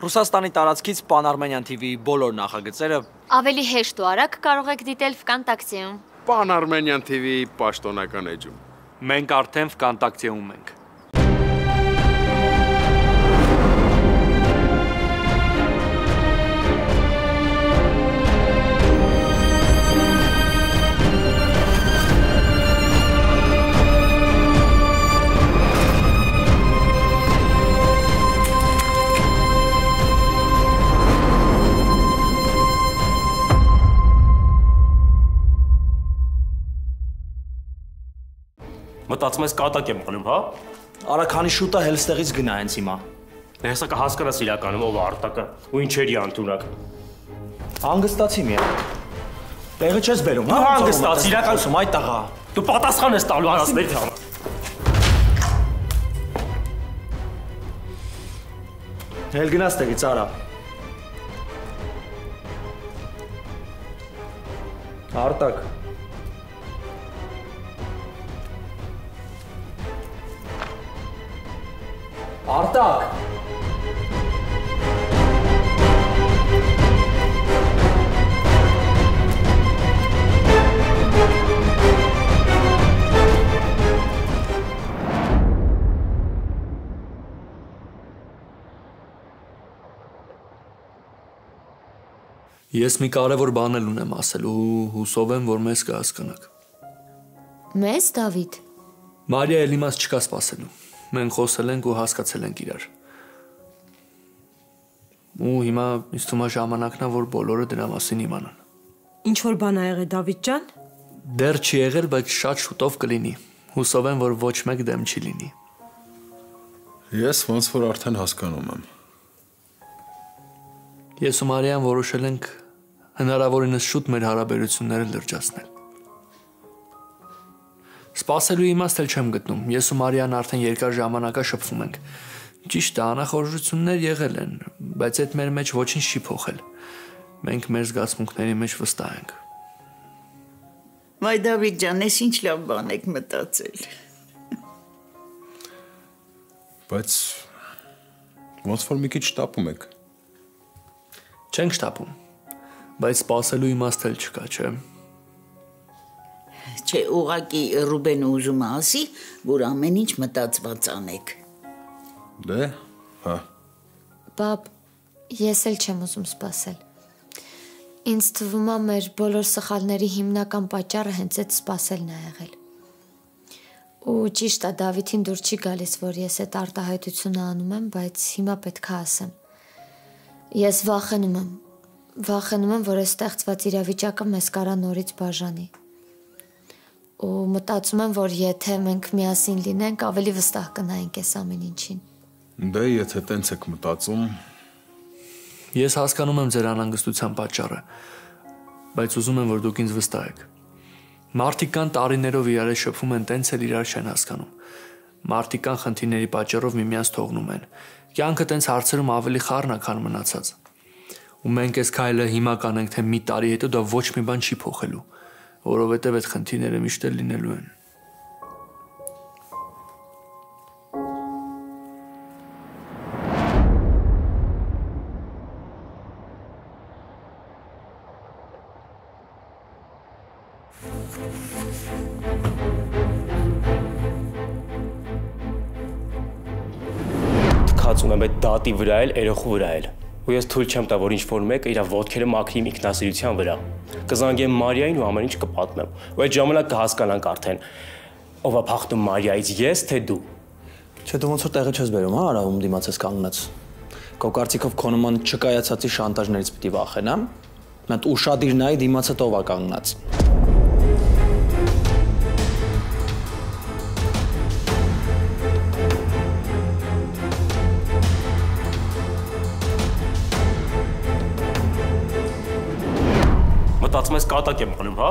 Ռուսաստանի տարածքից Pan-Armenian TV-ի բոլոր նախագծերը ավելի հեշտ ու արագ կարող եք դիտել Vkontakte-ում։ Pan-Armenian TV-ի պաշտոնական էջում։ Մենք արդեն Vkontakte-ում ենք։ Մտածում ես կատակ եմ անում, հա? Արա քանի շուտ է հենց ստեղից գնա հենց հիմա։ Հեսա կհասկանաս իրականում ով է Արտակը ու ինչերի անտունակ։ Հանգստացի մի։ Տեղը չես բերում, հա? Հանգստացի իրականում այդ տղա։ Դու պատասխան ես տալու հարցների համար։ Հել գնա ստեղից, Արա։ Արտակ։ Արտակ։ Ես մի կարևոր բան էլ ունեմ ասել ու հուսով եմ, որ մեզ կհասկանաք։ Մեզ, Դավիթ։ Մարիա էլ իմաց չկա սպասելու։ Մենք խոսել ենք ու հասկացել ենք իրար։ Ու հիմա ինձ թվում է ժամանակն է, որ բոլորը դրա մասին իմանան։ Ինչ որ բան ա եղել Դավիթ ջան։ Դեռ չի եղել, բայց շատ շուտով կլինի։ Հուսով եմ, որ ոչ մեկ դեմ չի լինի։ Ես ոնց որ արդեն հասկանում եմ։ Ես ու Մարիան որոշել ենք հնարավորինս շուտ մեր հարաբերությունները լրջացնել։ Սպասելու իմաստ էլ չեմ գտնում։ Ես ու Մարիան արդեն երկար ժամանակ շփվում ենք։ Ճիշտ է, անախորժություններ եղել են, բայց այդ մեր մեջ ոչինչ չի փոխել։ Մենք մեր զգացմունքների մեջ վստահ ենք։ Վայ Դավիթ ջան, ես ինչ լավ բան եք մտածել։ Բայց ոնց որ մի քիչ շտապում եք։ Չենք շտապում, բայց սպասելու իմաստ էլ չկա, չէ՞։ Չէ, ուղղակի Ռուբենը ուզում է ասի, որ ամեն ինչ մտածված անեք։ Դե, հա։ Բաբ, ես էլ չեմ ուզում սպասել։ Ինձ թվում է մեր բոլոր սխալների հիմնական պատճառը հենց այդ սպասելն է եղել։ Ու ճիշտ է, Դավիթին դուր չի գալիս, որ ես այդ արտահայտությունը անում եմ, բայց հիմա պետք է ասեմ։ Ես վախենում եմ, որ այս ստեղծված իրավիճակը մեզ կարա նորից բաժանի։ Ու մտածում եմ, որ եթե մենք միասին լինենք, ավելի վստահ կնայենք այս ամեն ինչին։ Դե, եթե տենց եք մտածում։ Ես հասկանում եմ ձեր անհանգստության պատճառը, բայց ուզում եմ, որ դուք ինձ վստահեք։ Մարդիկ կան տարիներով իրար շփվում են, տենց էլ իրար չեն հասկանում։ Մարդիկ կան խնդիրների պատճառով միմյանց թողնում են։ Կյանքը տենց հարցերում ավելի խառն է, քան մնացած։ Ու մենք այս քայլը հիմա կանենք, թե մի տարի հետո դա ոչ մի բան չի փոխելու, որովհետև այդ խնդիրները միշտ էլ լինելու են։ Թքածում եմ այդ դատի վրա էլ, երեխու վրա էլ։ Ու ես թույլ չեմ տա, որ ինչ-որ մեկը իր ոտքերը մաքրի իմ ինքնասիրության վրա։ Կզանգեմ Մարիային ու ամեն ինչ կպատմեմ։ Ու այդ ժամանակ կհասկանանք արդեն ով է փախտում Մարիայից, ես թե դու։ Չէ, դու ոնց որ տեղը չես բերում, հա, Արա, ում դիմաց ես կանգնած։ Քո կարծիքով քո նման չկայացածի շանտաժներից պիտի վախենամ։ Մենտ ուշադիր նայի դիմացը ով է կանգնած։ Մտածում ես կատակ եմ անում, հա?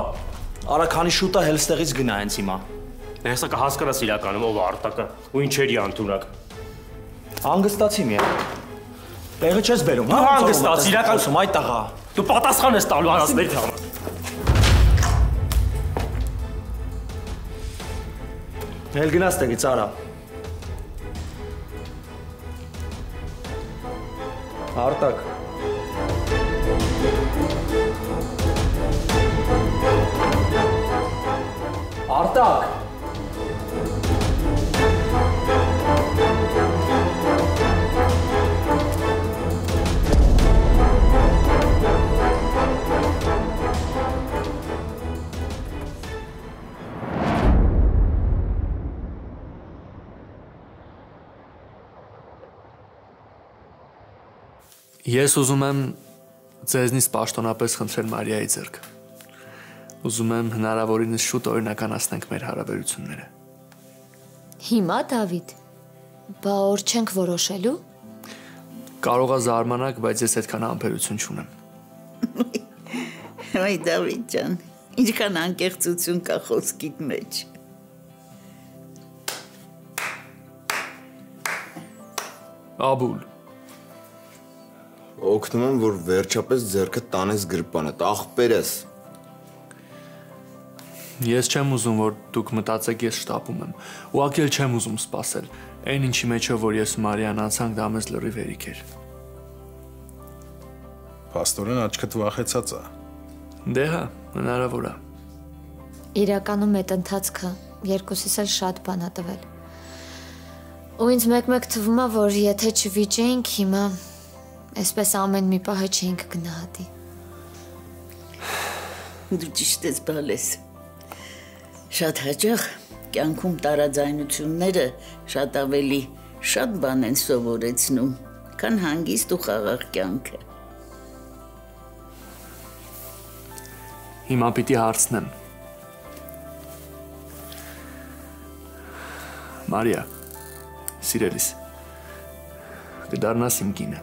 Արա քանի շուտ է հենց ստեղից գնա հենց հիմա։ Հեսա կհասկանաս իրականում ով է Արտակը ու ինչերի անտունակ։ Հանգստացի մի։ Տեղը չես բերում, հա? Հանգստացի իրականում այդ տղա։ Դու պատասխան ես տալու հարցների համար։ Հել գնա ստեղից, Արա։ Արտակ։ Արտակ։ Ես ուզում եմ ձեզնից պաշտոնապես խնդրել Մարիայի ձեռքը։ Ուզում եմ հնարավորինս շուտ օրինականացնենք մեր հարաբերությունները։ Հիմա Դավիթ, բա օր չենք որոշելու։ Կարող է զարմանաք, բայց ես այդքան համբերություն չունեմ։ Այ Դավիթ ջան, ինչքան անկեղծություն կա խոսքիդ մեջ։ Աբուլ։ Օգնում եմ, որ վերջապես ձեռքը տանես գրպանդ, աղբերս։ Ես չեմ ուզում, որ դուք մտածեք ես շտապում եմ։ Ուղղակի էլ չեմ ուզում սպասել։ Այն ինչի մեջ է, որ ես ու Մարիան անցանք, դա մեզ լրիվ հերիք էր։ Փաստորեն աչքդ վախեցած է։ Դե հա, հնարավոր է։ Իրականում այդ ընթացքը երկուսիս էլ շատ բան է տվել։ Ու ինձ մեկ-մեկ թվում է, որ եթե չվիճեինք հիմա, այսպես ամեն մի պահը չենք գնահատի։ Դու ճիշտ ես բալես։ Շատ հաճախ կյանքում տարաձայնությունները շատ ավելի շատ բան են սովորեցնում, քան հանգիստ ու խաղաղ կյանքը։ Հիմա պիտի հարցնեմ։ Մարիա, սիրելիս, կդառնաս իմ կինը։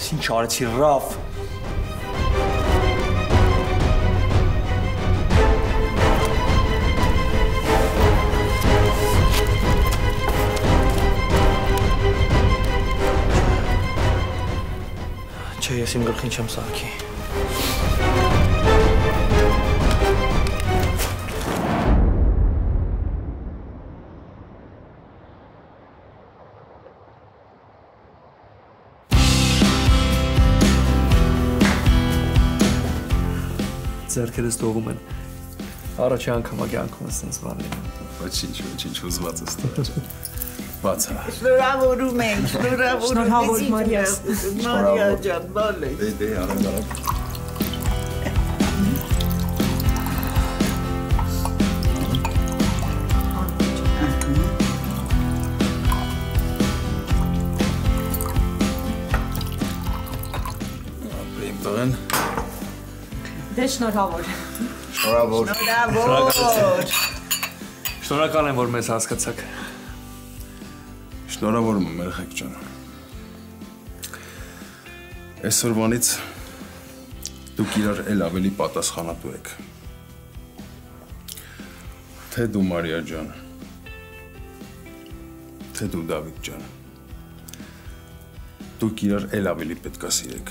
Ինչ արեցի, Ռաֆ։ Չէ, ես իմ գլխին չեմ սարքի։ Ձեռքերս դողում են։ Առաջի անգամ կյանքում ես ինձ բան լինում։ Բայց ինչ ուզված ես տղա։ Բացա։ Շնորհավորում ենք, Շնորհավոր Մարիա։ Մարիա ջան, բալե։ Դե արագ։ Ապրիմ տղեն։ Դե շնորհավոր։ Շնորհավոր։ Շնորհակալ եմ, որ մեզ հասկացաք։ Շնորհավորում եմ երեխեք ջան։ Այսօրվանից դուք իրար էլ ավելի պատասխանատու եք։ Թե դու Մարիա ջան, թե դու Դավիթ ջան։ Դուք իրար էլ ավելի պետք է սիրեք։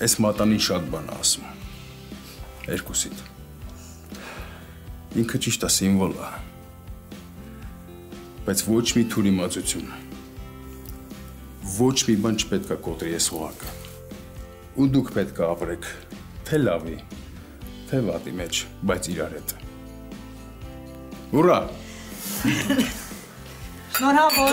Այս մատանին շատ բան է ասում։ Երկուսիդ։ Ինքը ճիշտ է սիմվոլ է։ Բայց ոչ մի թուրիմացություն, ոչ մի բան չպետք է կոտրի այս օղակը։ Ու դուք պետք է ապրեք թե լավի, թե վատի մեջ, բայց իրար հետ։ Ուրա։ Շնորհավոր։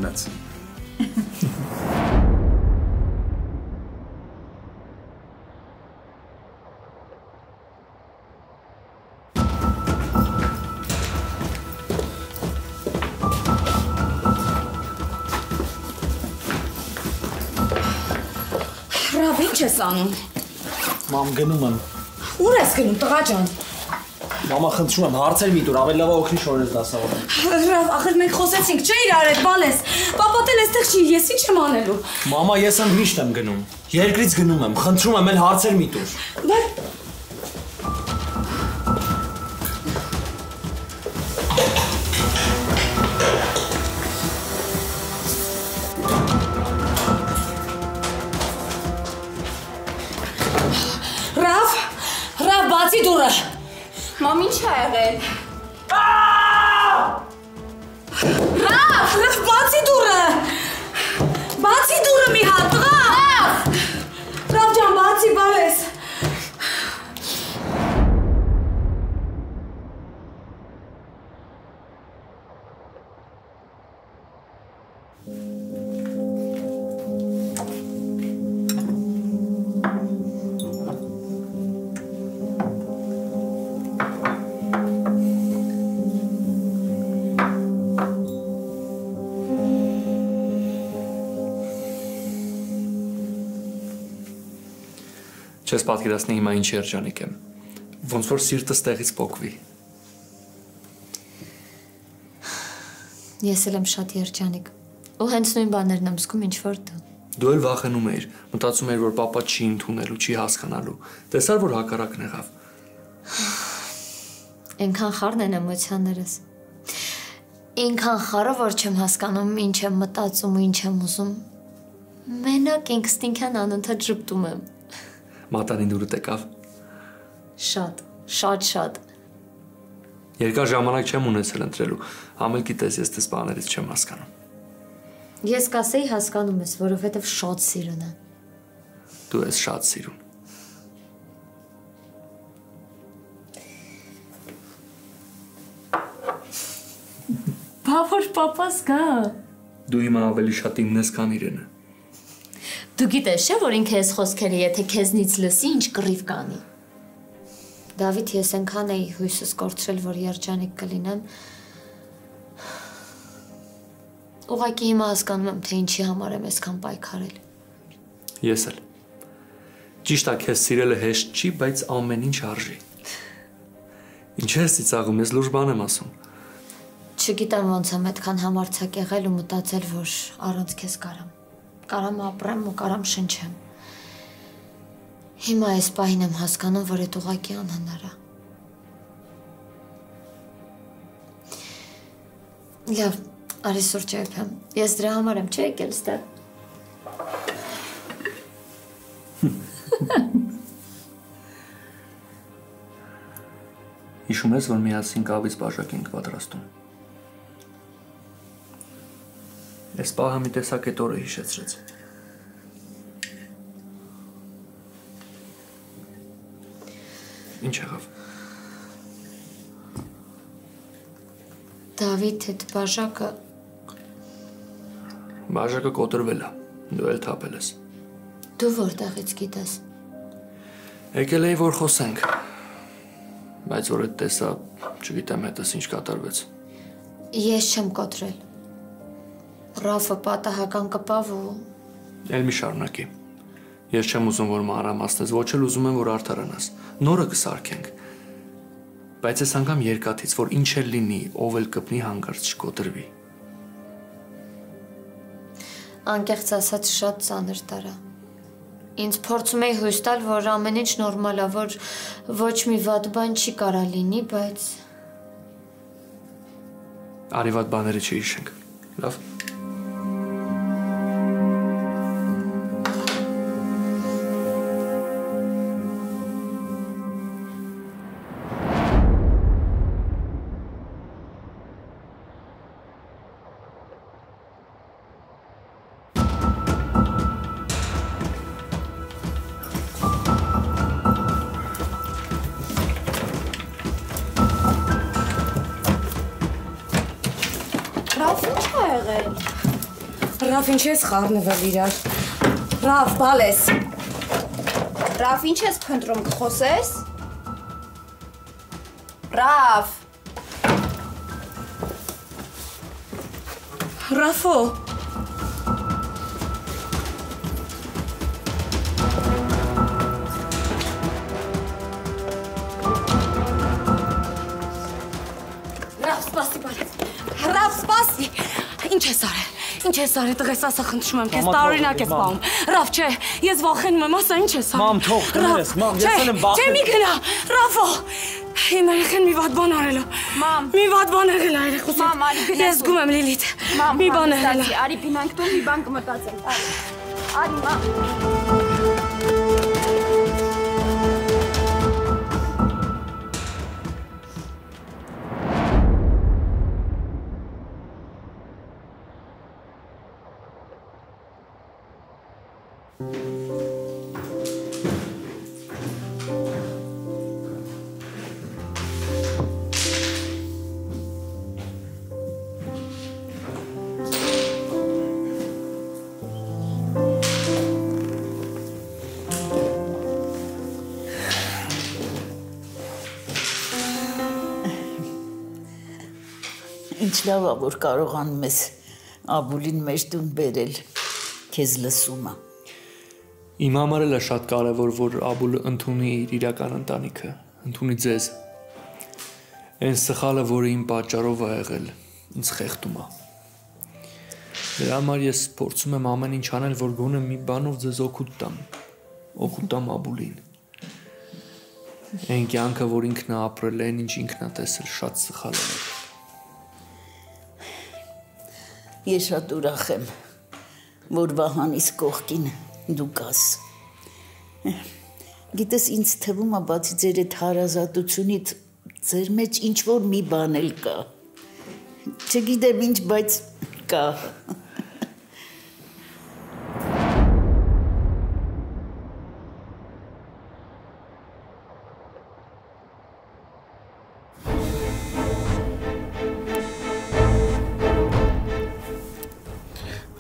գնաց։ Ռավ, ինչ ես անում։ Մամ, գնում եմ։ Ուր ես գնում, տղա ջան։ Մամա, խնդրում եմ, հարցեր մի տուր, ավելի լավ է օգնի շորես դասավորել։ Ռավ, ախր մենք խոսեցինք, չէ իրար հետ, բալես։ Պապատ էլ այստեղ չի, ես ինչ եմ անելու։ Մամա, ես եմ միշտ եմ գնում։ Երկրից գնում եմ, խնդրում եմ, էլ հարցեր մի տուր։ Ռավ, բացի դուրը։ Մամ, ինչ է եղել։ Ռավ, բացի դուրը։ Բացի դուրը մի հատ, տղա։ Ռավ ջան, բացի բալես։ Չես պատկերացնի հիմա ինչ երջանիկ եմ։ Ոնց որ սիրտս տեղից պոկվի։ Ես էլ եմ շատ երջանիկ։ Ու հենց նույն բաներն եմ զգում, ինչ որ դու։ Դու էլ վախենում էիր, մտածում էիր, որ պապա չի ընդունելու, չի հասկանալու։ Տեսար, որ հակառակն եղավ։ Այնքան խառն են էմոցիաներս։ Այնքան խառը, որ չեմ հասկանում, ինչ եմ մտածում ու ինչ եմ ուզում։ Մենակ ինքստինքյան անընդհատ ժպտում եմ։ Մատանին դուրդ եկավ։ Շատ։ Երկար ժամանակ չեմ ունեցել ընտրելու, ամեն գիտես ես դες բաներից չեմ հասկանում։ Ես կասեի հասկանում ես, որովհետև շատ սիրուն է։ Դու ես շատ սիրուն։ Բա որ պապաս գա։ Դու հիմա ավելի շատ իմն ես, քան իրենը։ Դու գիտես չէ, որ ինքը ես խոսքերը, եթե քեզնից լսի, ինչ կռիվ կանի։ Դավիթ, ես այնքան էի հույսս կորցրել, որ երջանիկ կլինեմ։ Ուղղակի հիմա հասկանում եմ, թե ինչի համար եմ այսքան պայքարել։ Ես էլ։ Ճիշտ է, քեզ սիրելը հեշտ չի, բայց ամեն ինչ արժի։ Ինչ ես ծիծաղում, ես լուրջ բան եմ ասում։ Չգիտեմ ոնց եմ այդքան համարձակ եղել ու մտածել, որ առանց քեզ կարամ։ Կարամ ապրեմ ու կարամ շնչեմ։ Հիմա այս պահին եմ հասկանում, որ այդ ուղղակի անհնար է։ Լավ, արի սուրճ եփեմ։ Ես դրա համար եմ չէ եկել ստեղ։ Հիշում ես, որ միասին կավից բաժակ ենք պատրաստում։ Այս պահը մի տեսակ այդ օրը հիշեցրեց։ Ինչ եղավ։ Դավիթ, այդ բաժակը կոտրվել է, դու էլ թափել ես։ Դու որտեղից գիտես։ Եկել էի, որ խոսենք, բայց որ այդ տեսա, չգիտեմ հետս ինչ կատարվեց։ Ես չեմ կոտրել։ Ռաֆը պատահական կպավ ու… Էլ մի շարունակի։ Ես չեմ ուզում, որ մանրամասնես, ոչ էլ ուզում եմ, որ արդարանաս։ Նորը կսարքենք։ Բայց այս անգամ երկաթից, որ ինչ էլ լինի, ով էլ կպնի հանկարծ չկոտրվի։ Անկեղծ ասած շատ ծանր տարա։ Ինձ փորձում էի հույս տալ, որ ամեն ինչ նորմալ է, որ ոչ մի վատ բան չի կարա լինի, բայց… Արի վատ բաները չհիշենք։ Լավ։ Ռաֆ, ինչ է եղել։ Ռաֆ, ինչ ես խառնվել իրար։ Ռաֆ, բալես։ Ռաֆ, ինչ ես փնտրում, կխոսես։ Ռաֆ։ Ռաֆո։ Ռաֆ, սպասի։ Ինչ ես արել։ Ինչ ես արել, տղես, ասա խնդրում եմ, քեզ տարօրինակ ես պահում։ Ռաֆ, չէ, ես վախենում եմ, ասա, ինչ ես արել։ Մամ, թող գնես, մամ, ես էլ եմ վախենում։ Չէ, մի գնա, Ռաֆո։ Իմ երեխան մի վատ բան արել է։ Մամ։ Մի վատ բան եղել է երեխուս։ Մամ, արի գնաս։ Ես զգում եմ Լիլիթ։ Մամ, մի բան եղել է։ Արի գնանք տուն, մի բան կմտածենք։ Արի, մամ։ Ինչ լավ է, որ կարողանում ես Աբուլին մեր տուն բերել, քեզ լսում է։ Իմ համար էլ է շատ կարևոր, որ Աբուլը ընդունի իր իրական ընտանիքը, ընդունի ձեզ։ Այն սխալը, որը իմ պատճառով է եղել, ինձ խեղդում է։ Դրա համար ես փորձում եմ ամեն ինչ անել, որ գոնե մի բանով ձեզ օգուտ տամ Աբուլին։ Այն կյանքը, որ ինքն է ապրել, այն ինչ ինքն է տեսել, շատ սխալ է։ Ես շատ ուրախ եմ, որ Վահանիս կողքին դու կաս։ Գիտես, ինձ թվում է, բացի ձեր այդ հարազատությունից, ձեր մեջ ինչ-որ մի բան էլ կա։ Չգիտեմ ինչ, բայց կա։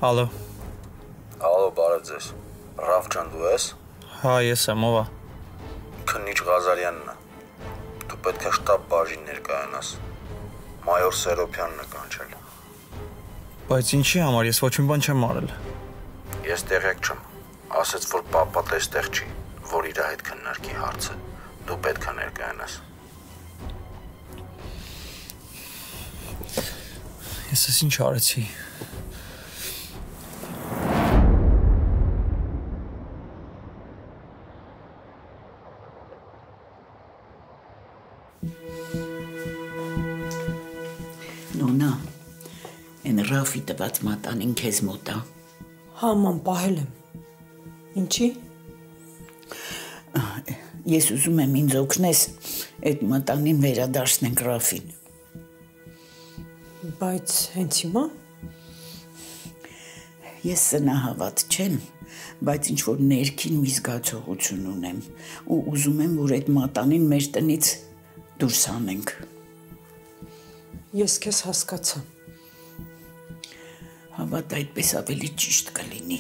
Ալո։ Ալո, բարև ձեզ։ Ռաֆ ջան, դու ես։ Հա, ես եմ, ով է։ Քննիչ Ղազարյանն է։ Դու պետք է շտաբ բաժին ներկայանաս։ Մայոր Սերոփյանն է կանչել։ Բայց ինչի համար, ես ոչ մի բան չեմ արել։ Ես տեղյակ չեմ։ Ասեց, որ պապատ էստեղ չի, որ իր հետ քննարկի հարցը։ Դու պետք է ներկայանաս։ Ես ինչ արեցի։ Նոնա, են Ռաֆի տված մատանին քեզ մոտ է։ Հա, ման, պահել եմ։ Ինչի։ Ես ուզում եմ ինձ օգնես այդ մատանին վերադարձնենք Ռաֆին։ Բայց հենց հիմա։ Ես սնահավատ չեմ, բայց ինչ-որ ներքին մի զգացողություն ունեմ ու ուզում եմ, որ այդ մատանին մեր տնից դուրս հանենք։ Ես քեզ հասկացա։ Հավատ այդպես ավելի ճիշտ կլինի։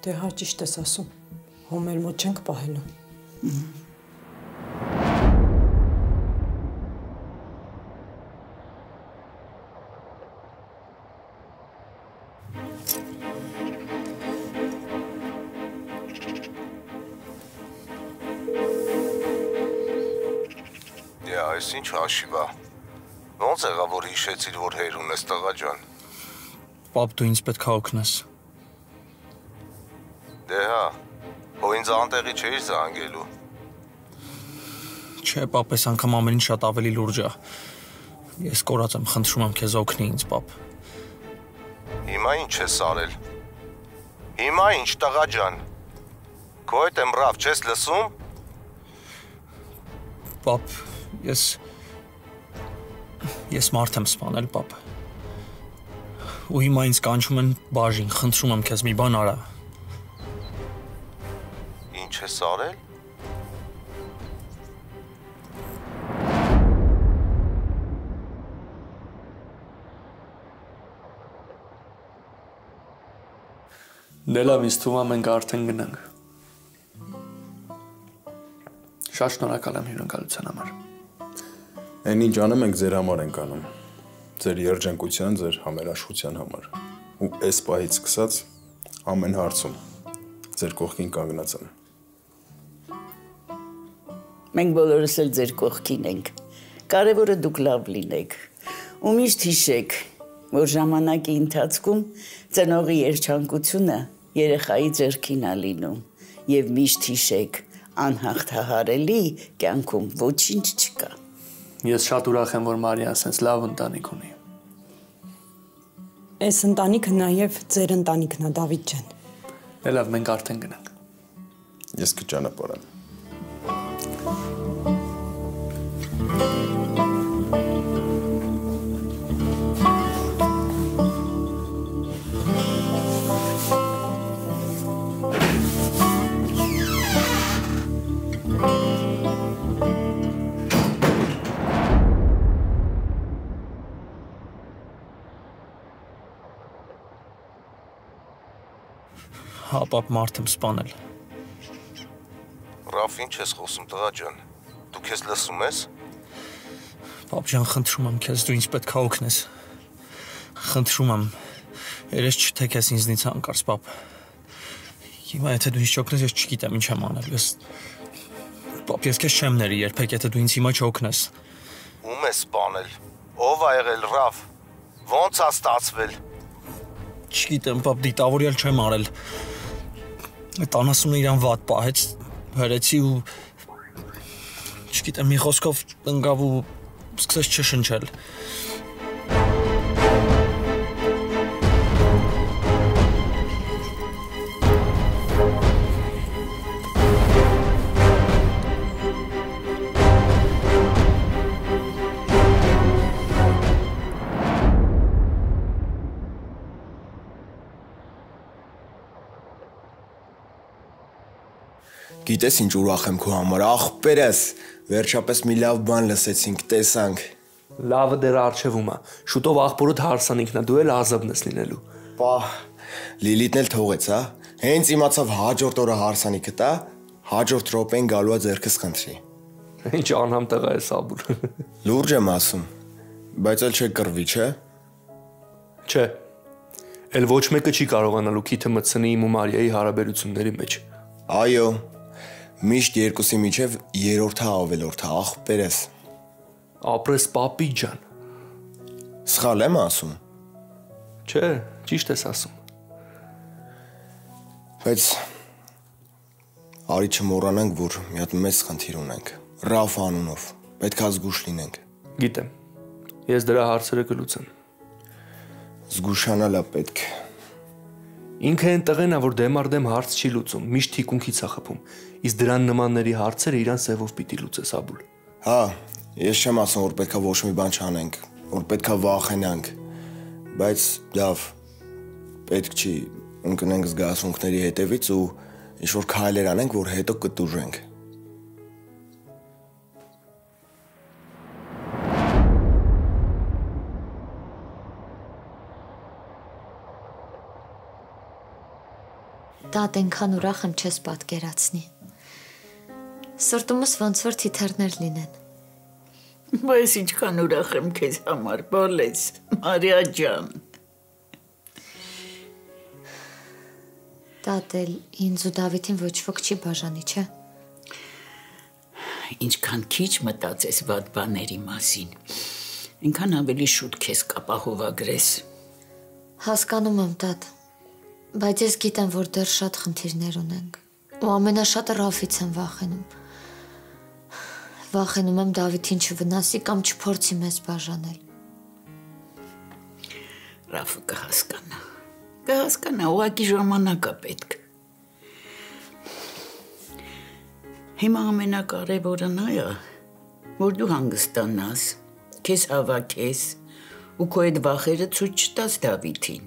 Դե հա ճիշտ ես ասում։ Հոմեր մոտ չենք պահելու։ Դե այս ինչ հաշիվ է։ Ոնց եղավ, որ հիշեցիր, որ հեր ունես տղա ջան։ Պապ, դու ինձ պետք է օգնես։ Դե հա, հո ինձ անտեղի չէիր զանգելու։ Չէ, պապ, այս անգամ ամեն ինչ շատ ավելի լուրջ է։ Ես կորած եմ, խնդրում եմ քեզ օգնի ինձ, պապ։ Հիմա ինչ ես արել։ Հիմա ինչ տղա ջան։ Քո հետ եմ Ռաֆ, չես լսում։ Պապ, ես մարդ եմ սպանել, պապ։ Ու հիմա ինձ կանչում են բաժին, խնդրում եմ քեզ մի բան արա։ Ինչ ես արել։ Դե լավ, ինձ թվում է մենք արդեն գնանք։ Շատ շնորհակալ եմ հյուրընկալության համար։ Այն ինչ անում ենք ձեր համար ենք անում։ Ձեր երջանկության, ձեր համերաշխության համար։ Ու այս պահից սկսած ամեն հարցում ձեր կողքին կանգնած եմ։ Մենք բոլորս էլ ձեր կողքին ենք։ Կարևորը դուք լավ լինեք։ Ու միշտ հիշեք, որ ժամանակի ընթացքում ծնողի երջանկությունը երեխայի ձեռքին է լինում։ Եվ միշտ հիշեք, անհաղթահարելի կյանքում ոչինչ չկա։ Ես շատ ուրախ եմ, որ Մարիան sense լավ ընտանիք ունի։ Այս ընտանիքը նաև ձեր ընտանիքն է, Դավիթ ջան։ Դե լավ, մենք արդեն գնանք։ Ես կճանապարհեմ։ Հա, պապ, մարդ եմ սպանել։ Ռաֆ, ինչ ես խոսում, տղա ջան։ Դու քեզ լսում ես։ Պապ ջան, խնդրում եմ քեզ, դու ինձ պետք է օգնես։ Խնդրում եմ, երես չթեքես ինձնից հանկարծ, պապ։ Հիմա եթե դու ինձ չօգնես, ես չգիտեմ ինչ եմ անել։ Պապ, ես քեզ չեմ ների երբեք, եթե դու ինձ հիմա չօգնես։ Ում ես սպանել։ Ով ա եղել, Ռաֆ։ Ոնց ա ստացվել։ Չգիտեմ, պապ, դիտավորյալ չեմ արել։ Այդ անասունը իրան վատ պահեց, հրեցի ու չգիտեմ, մի խոսքով ընկավ ու սկսեց չշնչել։ Գիտես ինչ ուրախ եմ քո համար, ախպերս, վերջապես մի լավ բան լսեցինք, տեսանք։ Լավը դեռ առջևում է, շուտով աղբորդ հարսանիքն է, դու էլ ազատն ես լինելու։ Պահ, Լիլիթն էլ թողեց, հա։ Հենց իմացավ հաջորդ օրը հարսանիքը տա, հաջորդ րոպեն գալու է ձեռքս խնդրի։ Ինչ անհամ տղա է Սաբուր։ Լուրջ եմ ասում, բայց էլ չէ կռվի, չէ։ Չէ։ Էլ ոչ մեկը չի կարողանալու քիթը մտցնի իմ ու Մարիայի հարաբերությունների մեջ։ Այո։ Միշտ երկուսի միջև երրորդը ավելորդը, ախպերս։ Ապրես պապի ջան։ Սխալ եմ ասում։ Չէ, ճիշտ ես ասում։ Բայց արի չմոռանանք, որ մի հատ մեծ խնդիր ունենք։ Ռաֆ անունով, պետք է զգուշ լինենք։ Գիտեմ։ Ես դրա հարցերը կլուծեմ։ Զգուշանալա պետք։ Ինքը այն տղեն է, որ դեմարդեմ հարց չի լուծում, միշտ թիկունքից է խփում, իսկ դրան նմանների հարցերը իրան սևով պիտի լուծես Աբուլ։ Հա, ես չեմ ասում, որ պետք է ոչ մի բան չանենք, որ պետք է վախենանք, բայց լավ, պետք չի ընկնենք զգացմունքների հետևից ու ինչ-որ քայլեր անենք, որ հետո կտուժենք։ Տատ ենքան ուրախ եմ չես պատկերացնի։ Սրտումս ոնց որ թիթեռներ լինեն։ Բայց ինչքան ուրախ եմ քեզ համար, բոլես, Մարիա ջան։ Տատ էլ ինձ ու Դավիթին ոչ ոք չի բաժանի, չէ։ Ինչքան քիչ մտածես վատ բաների մասին, այնքան ավելի շուտ քեզ կապահովագրես։ Հասկանում եմ, տատ, բայց ես գիտեմ, որ դեռ շատ խնդիրներ ունենք ու ամենաշատը Ռաֆից եմ վախենում։ Վախենում եմ Դավիթին չվնասի կամ չփորձի մեզ բաժանել։ Ռաֆը կհասկանա, ուղղակի ժամանակ է պետք։ Հիմա ամենակարևորը նա է, որ դու հանգստանաս, քեզ հավաքես ու քո այդ վախերը ցույց չտաս Դավիթին։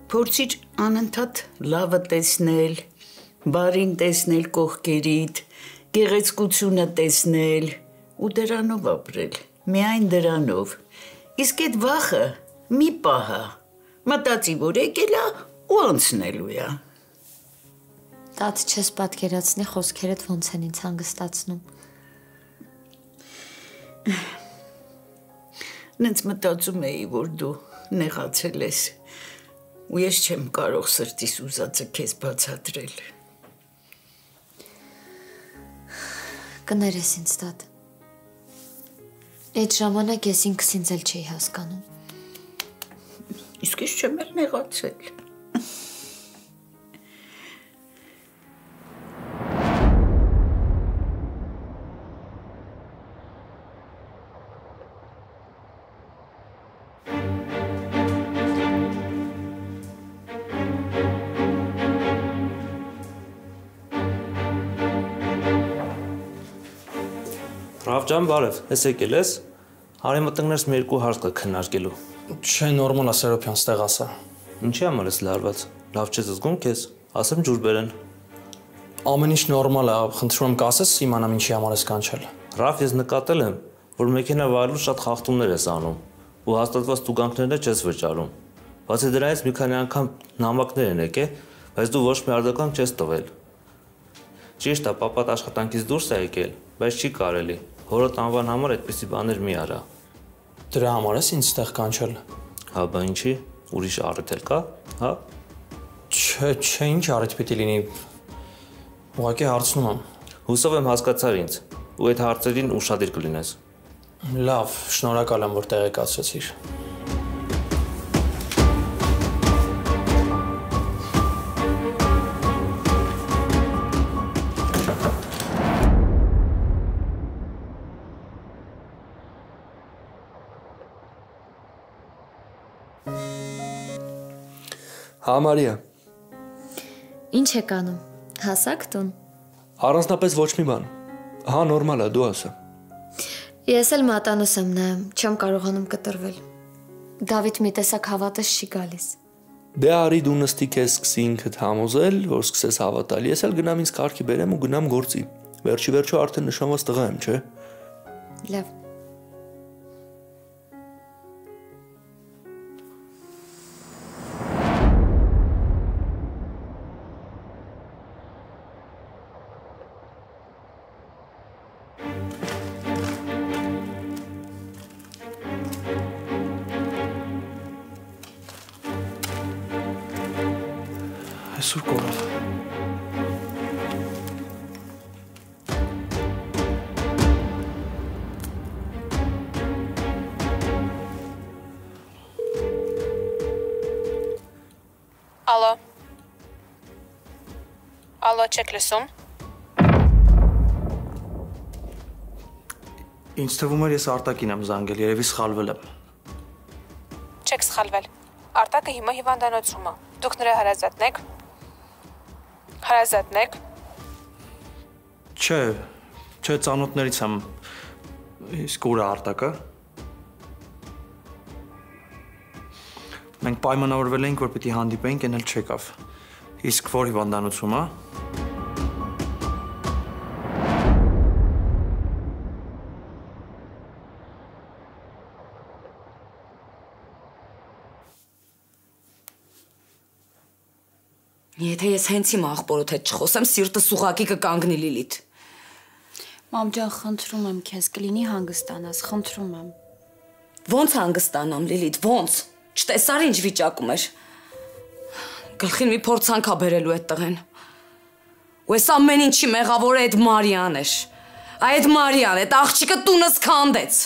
Փորձիր անընդհատ լավը տեսնել, բարին տեսնել կողքերիդ, գեղեցկությունը տեսնել ու դրանով ապրել, միայն դրանով։ Իսկ այդ վախը մի պահ է, մտածի, որ եկել է ու անցնելու է։ Տաց չես պատկերացնի խոսքերդ ոնց են ինձ հանգստացնում։ Նենց մտածում էի, որ դու նեղացել ես, ու ես չեմ կարող սրտիս ուզածը քեզ բացատրել։ Կներես ինձ տատ։ Այդ ժամանակ ես ինքս ինձ էլ չէի հասկանում։ Իսկ ես չեմ էլ նեղացել։ Ռավջան, բարև, ես եկել ես, հարի մտններս մի երկու հարց կա քննարկելու։ Չէ, նորմալ է Սերոպյան, ստեղ ասա։ Ինչի համար ես լարված, լավ չես զգում քեզ, ասեմ ջուր բերեն։ Ամեն ինչ նորմալ է, խնդրում եմ կասես, իմանամ ինչի համար ես կանչել։ Ռավ, ես նկատել եմ, որ մեքենա վարելու շատ խախտումներ ես անում, ու հաստատված տուգանքները չես վճարում։ Բացի դրանից մի քանի անգամ նամակներ են եկել, բայց դու ոչ մի արձագանք չես տվել։ Ճիշտ է, պապատ աշխատանքից դուրս է եկել, բայց չի կարելի։ Հորդ անվան համար այդպիսի բաներ մի արա։ Դրա համար ես ինձ ստեղ կանչել։ Հա, բա ինչի, ուրիշ առիթ էլ կա, հա։ Չէ, ինչ առիթ պիտի լինի։ Ուղղակի հարցնում եմ։ Հուսով եմ հասկացար ինձ, ու այդ հարցերին ուշադիր կլինես։ Լավ, շնորհակալ եմ, որ տեղեկացրեցիր։ Հա, Մարիա։ Ինչ եք անում, հասակ տուն։ Առանձնապես ոչ մի բան։ Հա, նորմալ է, դու ասա։ Ես էլ մատանոս եմ նայում, չեմ կարողանում կտրվել։ Դավիթ մի տեսակ հավատս չի գալիս։ Դե արի դու նստի քեզ սկսի ինքդ համոզել, որ սկսես հավատալ։ Ես էլ գնամ ինձ կարգի բերեմ ու գնամ գործի։ Վերջի վերջո արդեն նշանված տղա եմ, չէ։ Լավ։ Այսօր կորավ։ Ալո, չեք լսում։ Ինձ թվում էր ես Արտակին եմ զանգել, երևի սխալվել եմ։ Չեք սխալվել։ Արտակը հիմա հիվանդանոցում է։ Դուք նրա հարազատն եք։ Հարազատն եք։ Չէ, ծանոթներից եմ։ Իսկ ուր է Արտակը։ Մենք պայմանավորվել էինք, որ պիտի հանդիպեինք, այն էլ չեկավ։ Իսկ որ հիվանդանոցում է։ Եթե ես հենց իմ աղբորոդ հետ չխոսեմ, սիրտս ուղղակի կկանգնի Լիլիթ։ Մամ ջան, խնդրում եմ քեզ, կլինի հանգստանաս, խնդրում եմ։ Ոնց հանգստանամ, Լիլիթ, ոնց։ Չտեսար ինչ վիճակում էր։ Գլխին մի փորձանք ա բերելու այդ տղեն։ Ու այս ամեն ինչի մեղավորը այդ Մարիան էր։ Այդ Մարիան, այդ աղջիկը տունս քանդեց։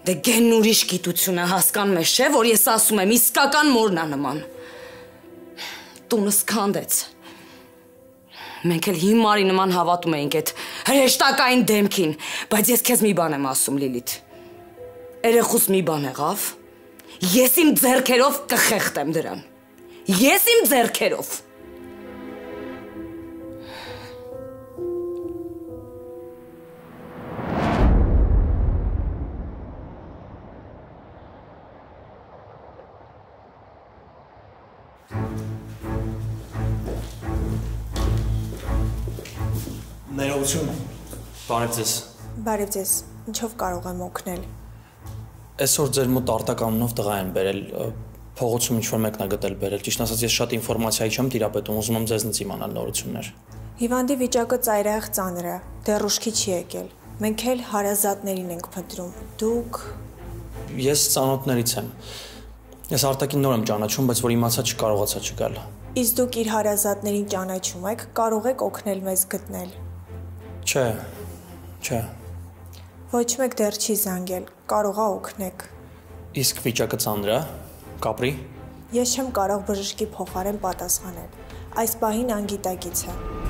Դե գենն ուրիշ գիտությունը հասկանում ես, չէ, որ ես ասում եմ, իսկական մորն է նման։ Տունս քանդեց։ Մենք էլ հիմարի նման հավատում էինք այդ հրեշտակային դեմքին, բայց ես քեզ մի բան եմ ասում, Լիլիթ։ Երեխուս մի բան եղավ, ես իմ ձեռքերով կխեղդեմ դրան։ Ես իմ ձեռքերով։ Ներողություն։ Բարև ձեզ։ Բարև ձեզ։ Ինչով կարող եմ օգնել։ Այսօր ձեր մոտ Արտակ անունով տղա են բերել։ Փողոցում ինչ-որ մեկն է գտել բերել։ Ճիշտ ասած, ես շատ ինֆորմացիայի չեմ տիրապետում, ուզում եմ ձեզնից իմանալ նորություններ։ Հիվանդի վիճակը ծայրահեղ ծանր է, դեռ ուշքի չի եկել։ Մենք էլ հարազատներին ենք փնտրում։ Դուք Ես ծանոթներից եմ։ Ես Արտակին նոր եմ ճանաչում, բայց որ իմացա չկարողացա չգալ։ Իսկ դուք իր հարազատներին ճանաչում եք, կարող եք օգնել մեզ գտնել։ Չէ։ Ոչ մեկ դեռ չի զանգել, կարող է օգնեք։ Իսկ վիճակը ծանր է, կապրի։ Ես չեմ կարող բժշկի փոխարեն պատասխանել։ Այս պահին անգիտակից է։